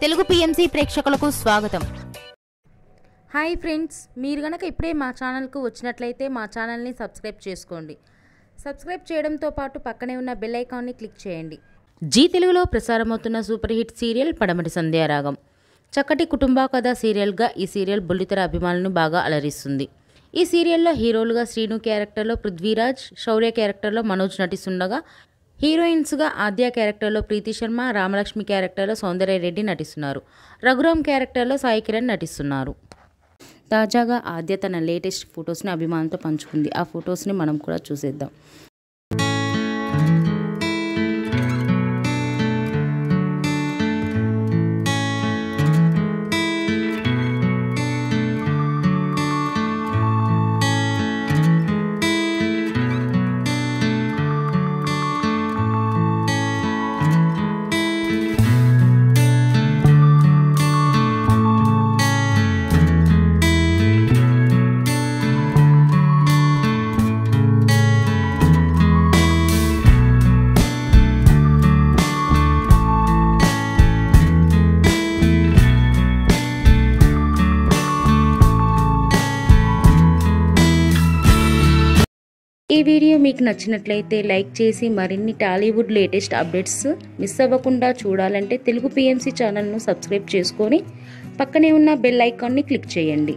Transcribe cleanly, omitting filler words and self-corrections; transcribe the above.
Telugu PMC ప్రేక్షకులకు స్వాగతం. Hi friends, మీరు గనక ఇప్పుడే మా ఛానల్కు వచ్చినట్లయితే మా ఛానల్ని సబ్స్క్రైబ్ చేసుకోండి. సబ్స్క్రైబ్ చేయడంతో పాటు పక్కనే ఉన్న బెల్ ఐకాన్ని క్లిక్ చేయండి. జీ తెలుగులో ప్రసారమవుతున్న సూపర్ హిట్ సీరియల్ పడమటి సంధ్యారాగం. చక్కటి కుటుంబ కథ సీరియల్గా ఈ సీరియల్ బుల్లితెర అభిమానులను బాగా అలరిస్తుంది. ఈ సీరియల్లో హీరోలుగా శ్రీను క్యారెక్టర్లో పృథ్వీరాజ్, శౌర్య క్యారెక్టర్లో మనోజ్ నటిస్తుండగా హీరోయిన్స్గా ఆద్య క్యారెక్టర్లో ప్రీతి శర్మ, రామలక్ష్మి క్యారెక్టర్లో సౌందర్య రెడ్డి నటిస్తున్నారు. రఘురామ్ క్యారెక్టర్లో సాయి కిరణ్ నటిస్తున్నారు. తాజాగా ఆద్య తన లేటెస్ట్ ఫొటోస్ని అభిమానులతో పంచుకుంది. ఆ ఫొటోస్ని మనం కూడా చూసేద్దాం. ఈ వీడియో మీకు నచ్చినట్లయితే లైక్ చేసి మరిన్ని టాలీవుడ్ లేటెస్ట్ అప్డేట్స్ మిస్ అవ్వకుండా చూడాలంటే తెలుగు పిఎంసి ఛానల్ను సబ్స్క్రైబ్ చేసుకొని పక్కనే ఉన్న బెల్ ఐకాన్ని క్లిక్ చేయండి.